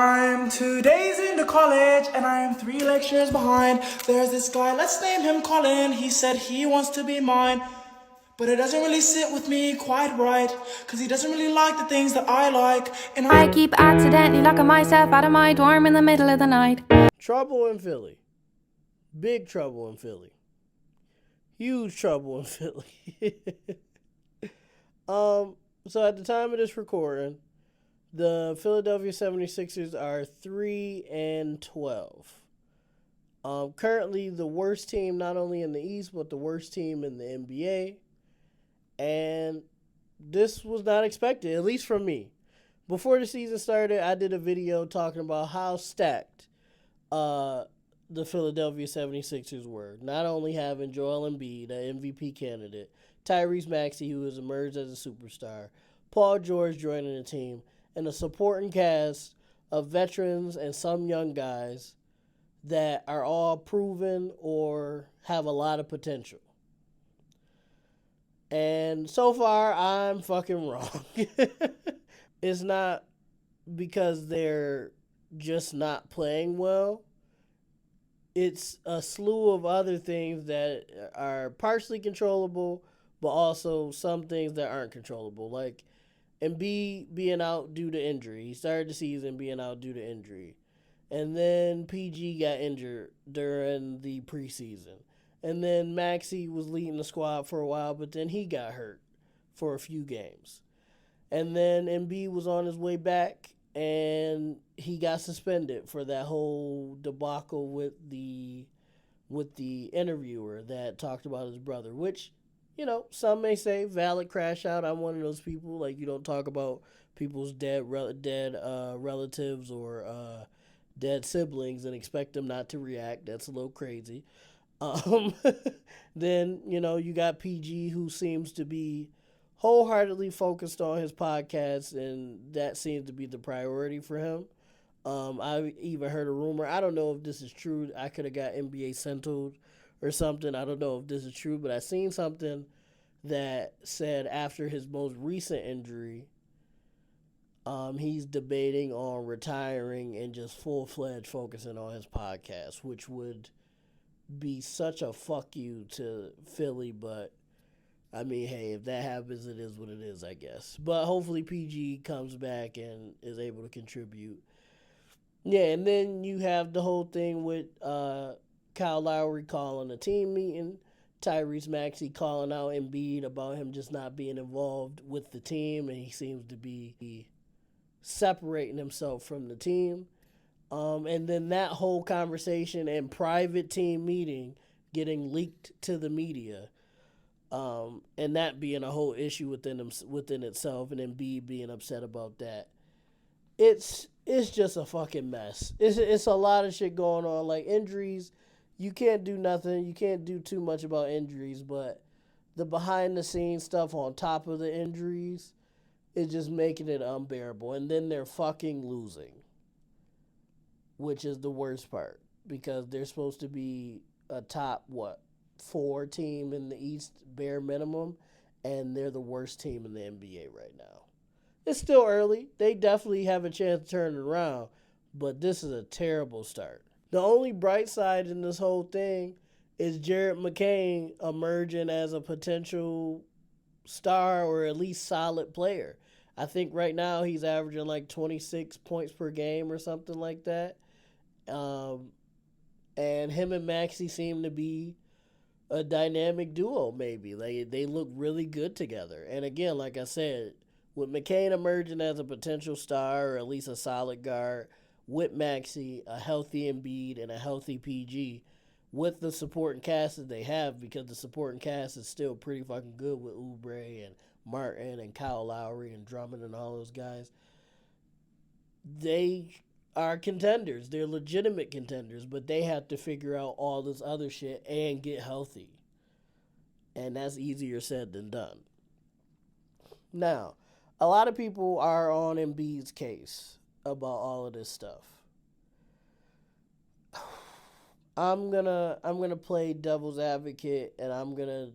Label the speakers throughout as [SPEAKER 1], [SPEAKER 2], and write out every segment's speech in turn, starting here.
[SPEAKER 1] I'm 2 days into college and I am 3 lectures behind. There's this guy, let's name him Colin. He said he wants to be mine. But it doesn't really sit with me quite right, cause he doesn't really like the things that I like. And
[SPEAKER 2] I keep accidentally locking myself out of my dorm in the middle of the night.
[SPEAKER 3] Trouble in Philly. Big trouble in Philly. Huge trouble in Philly. So at the time of this recording, the Philadelphia 76ers are 3-12. Currently the worst team not only in the East, but the worst team in the NBA. And this was not expected, at least from me. Before the season started, I did a video talking about how stacked the Philadelphia 76ers were. Not only having Joel Embiid, the MVP candidate, Tyrese Maxey, who has emerged as a superstar, Paul George joining the team, and a supporting cast of veterans and some young guys that are all proven or have a lot of potential. And so far, I'm fucking wrong. It's not because they're just not playing well. It's a slew of other things that are partially controllable, but also some things that aren't controllable. Like Embiid being out due to injury. He started the season being out due to injury. And then PG got injured during the preseason. And then Maxey was leading the squad for a while, but then he got hurt for a few games. And then Embiid was on his way back, and he got suspended for that whole debacle with the interviewer that talked about his brother, which, some may say valid crash out. I'm one of those people, like, you don't talk about people's dead relatives or dead siblings and expect them not to react. That's a little crazy. Then, you got PG, who seems to be wholeheartedly focused on his podcast, and that seems to be the priority for him. I even heard a rumor. I don't know if this is true. I could have got NBA Central or something. I don't know if this is true, but I seen something that said after his most recent injury, he's debating on retiring and just full-fledged focusing on his podcast, which would be such a fuck you to Philly, but I mean, hey, if that happens, it is what it is, I guess. But hopefully PG comes back and is able to contribute. Yeah, and then you have the whole thing with Kyle Lowry calling a team meeting, Tyrese Maxey calling out Embiid about him just not being involved with the team, and he seems to be separating himself from the team. And then that whole conversation and private team meeting getting leaked to the media, and that being a whole issue within itself, and Embiid being upset about that. It's just a fucking mess. It's a lot of shit going on. Like injuries, you can't do nothing. You can't do too much about injuries, but the behind the scenes stuff on top of the injuries is just making it unbearable. And then they're fucking losing, which is the worst part, because they're supposed to be a top 4 team in the East, bare minimum, and they're the worst team in the NBA right now. It's still early. They definitely have a chance to turn it around, but this is a terrible start. The only bright side in this whole thing is Jared McCain emerging as a potential star or at least solid player. I think right now he's averaging like 26 points per game or something like that. And him and Maxey seem to be a dynamic duo, maybe. Like, they look really good together. And again, like I said, with McCain emerging as a potential star or at least a solid guard, with Maxey, a healthy Embiid, and a healthy PG, with the supporting cast that they have, because the supporting cast is still pretty fucking good with Oubre and Martin and Kyle Lowry and Drummond and all those guys, they are contenders. They're legitimate contenders, but they have to figure out all this other shit and get healthy. And that's easier said than done. Now, a lot of people are on Embiid's case about all of this stuff. I'm gonna play devil's advocate, and I'm gonna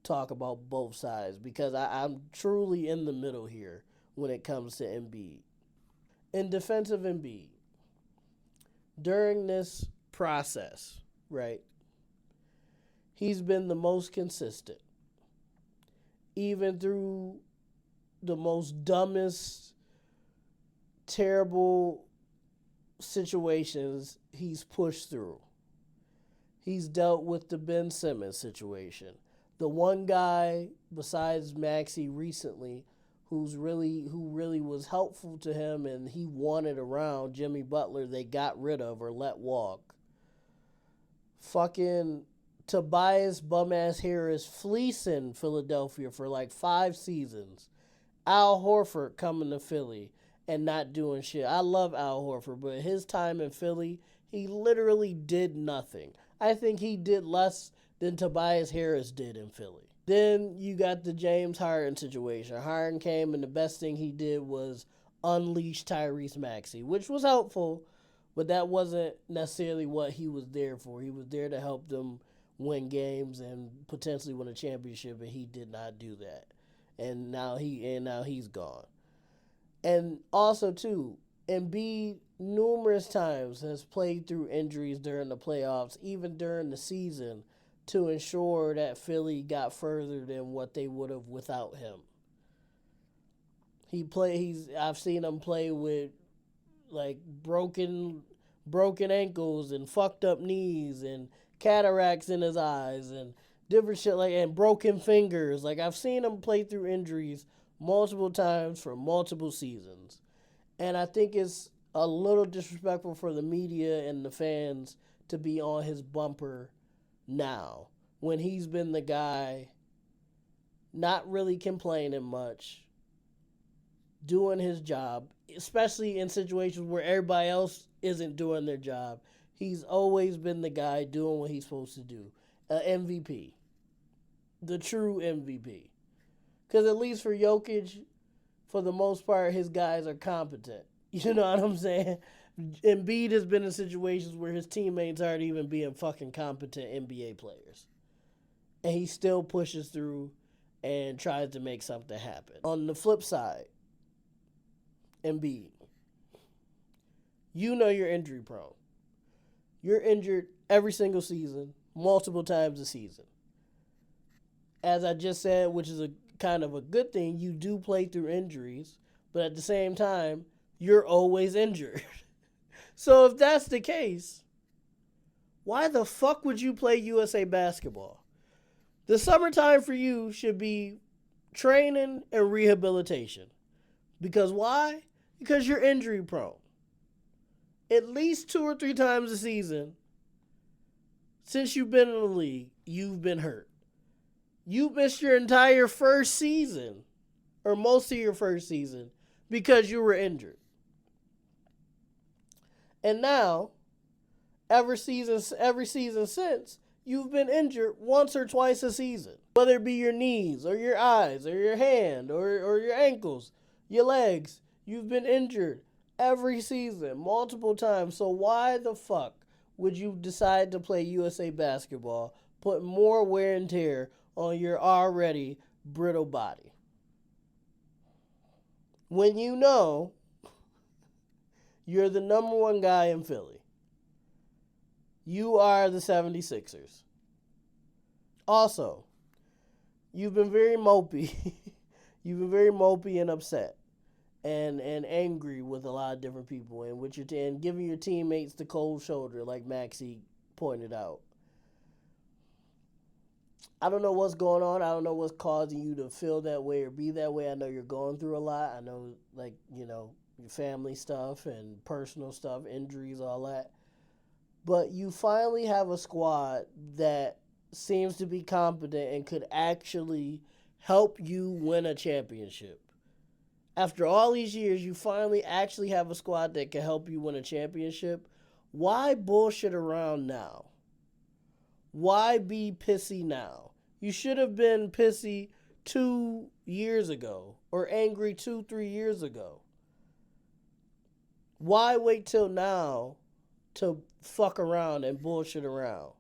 [SPEAKER 3] talk about both sides, because I'm truly in the middle here when it comes to Embiid. In defense of Embiid, during this process, right, he's been the most consistent. Even through the most dumbest, terrible situations he's pushed through. He's dealt with the Ben Simmons situation. The one guy besides Maxey recently who really was helpful to him and he wanted around, Jimmy Butler, they got rid of or let walk. Fucking Tobias Bum-Ass Harris fleecing Philadelphia for like 5 seasons. Al Horford coming to Philly and not doing shit. I love Al Horford, but his time in Philly, he literally did nothing. I think he did less than Tobias Harris did in Philly. Then you got the James Harden situation. Harden came and the best thing he did was unleash Tyrese Maxey, which was helpful, but that wasn't necessarily what he was there for. He was there to help them win games and potentially win a championship, and he did not do that. And now he's gone. And also too, Embiid numerous times has played through injuries during the playoffs, even during the season, to ensure that Philly got further than what they would have without him. I've seen him play with like broken ankles and fucked up knees and cataracts in his eyes and different shit and broken fingers. Like I've seen him play through injuries multiple times for multiple seasons. And I think it's a little disrespectful for the media and the fans to be on his bumper now when he's been the guy not really complaining much, doing his job, especially in situations where everybody else isn't doing their job. He's always been the guy doing what he's supposed to do. An MVP. The true MVP. Because at least for Jokic, for the most part, his guys are competent. You know what I'm saying? Embiid has been in situations where his teammates aren't even being fucking competent NBA players. And he still pushes through and tries to make something happen. On the flip side, Embiid, you know you're injury prone. You're injured every single season, multiple times a season. As I just said, which is a kind of a good thing, you do play through injuries, but at the same time, you're always injured. So if that's the case, why the fuck would you play USA basketball? The summertime for you should be training and rehabilitation. Because why? Because you're injury prone. At least 2 or 3 times a season, since you've been in the league, you've been hurt. You missed your entire first season, or most of your first season, because you were injured. And now, every season since, you've been injured once or twice a season. Whether it be your knees, or your eyes, or your hand, or your ankles, your legs, you've been injured every season, multiple times. So why the fuck would you decide to play USA basketball, put more wear and tear on your already brittle body? When you know you're the number one guy in Philly. You are the 76ers. Also, you've been very mopey. You've been very mopey and upset and angry with a lot of different people and giving your teammates the cold shoulder like Maxey pointed out. I don't know what's going on. I don't know what's causing you to feel that way or be that way. I know you're going through a lot. I know, your family stuff and personal stuff, injuries, all that. But you finally have a squad that seems to be competent and could actually help you win a championship. After all these years, you finally actually have a squad that can help you win a championship. Why bullshit around now? Why be pissy now? You should have been pissy 2 years ago or angry 2-3 years ago. Why wait till now to fuck around and bullshit around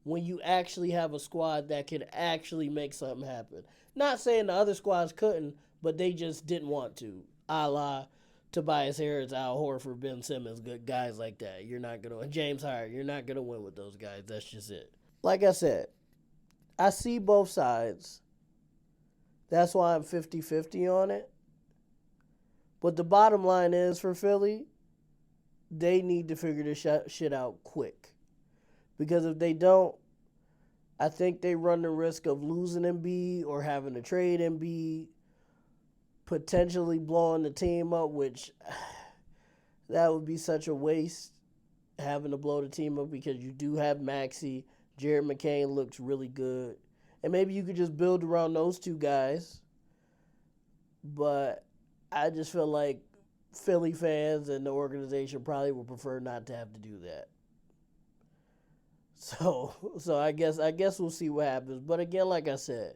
[SPEAKER 3] when you actually have a squad that can actually make something happen? Not saying the other squads couldn't, but they just didn't want to, a la Tobias Harris, Al Horford, Ben Simmons, good guys like that. You're not going to, James Harden, you're not going to win with those guys. That's just it. Like I said, I see both sides. That's why I'm 50-50 on it. But the bottom line is for Philly, they need to figure this shit out quick. Because if they don't, I think they run the risk of losing Embiid or having to trade Embiid, potentially blowing the team up, which that would be such a waste, having to blow the team up, because you do have Maxey. Jared McCain looks really good. And maybe you could just build around those two guys. But I just feel like Philly fans and the organization probably would prefer not to have to do that. So I guess we'll see what happens. But again, like I said,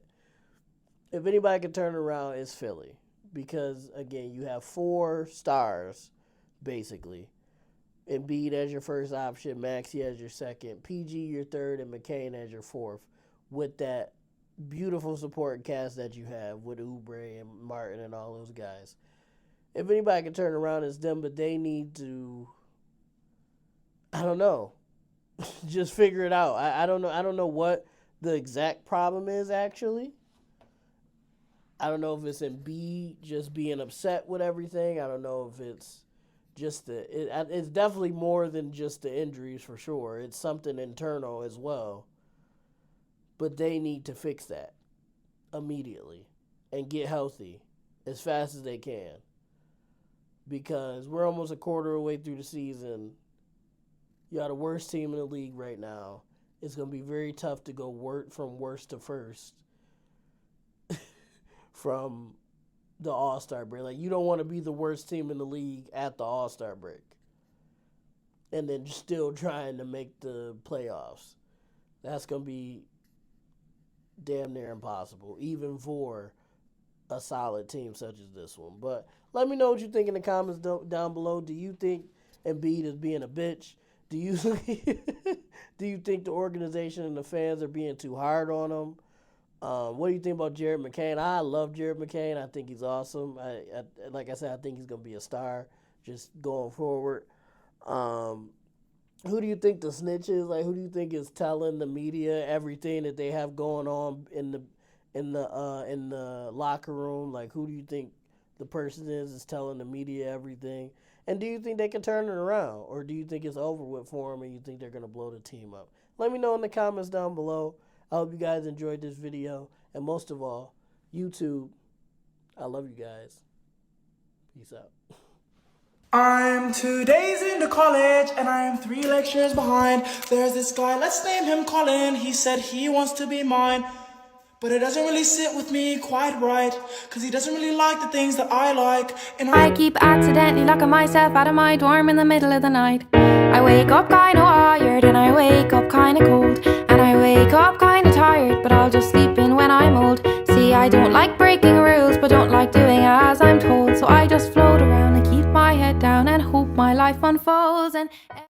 [SPEAKER 3] if anybody can turn it around, it's Philly. Because, again, you have 4 stars, basically. Embiid as your first option, Maxey as your second, PG your third, and McCain as your fourth, with that beautiful supporting cast that you have with Oubre and Martin and all those guys. If anybody can turn around, it's them, but they need to, I don't know, just figure it out. I don't know what the exact problem is, actually. I don't know if it's Embiid just being upset with everything. I don't know if it's just it's definitely more than just the injuries, for sure. It's something internal as well. But they need to fix that immediately and get healthy as fast as they can. Because we're almost a quarter of the way through the season. Y'all the worst team in the league right now. It's going to be very tough to go from worst to first from the All-Star break. Like, you don't want to be the worst team in the league at the All-Star break and then still trying to make the playoffs. That's going to be damn near impossible, even for a solid team such as this one. But let me know what you think in the comments down below. Do you think Embiid is being a bitch? Do you think the organization and the fans are being too hard on him? What do you think about Jared McCain? I love Jared McCain. I think he's awesome. Like I said, I think he's going to be a star just going forward. Who do you think the snitch is? Like, who do you think is telling the media everything that they have going on in the locker room? Like, who do you think the person is telling the media everything? And do you think they can turn it around? Or do you think it's over with for them and you think they're going to blow the team up? Let me know in the comments down below. I hope you guys enjoyed this video. And most of all, YouTube, I love you guys. Peace out.
[SPEAKER 1] I'm 2 days into college and I am 3 lectures behind. There's this guy, let's name him Colin. He said he wants to be mine. But it doesn't really sit with me quite right, cause he doesn't really like the things that I like. And
[SPEAKER 2] I keep accidentally locking myself out of my dorm in the middle of the night. I wake up kinda wired and I wake up kinda cold. And I wake up kinda tired, but I'll just sleep in when I'm old. See, I don't like breaking rules, but don't like doing as I'm told. So I just float around and keep my head down and hope my life unfolds. And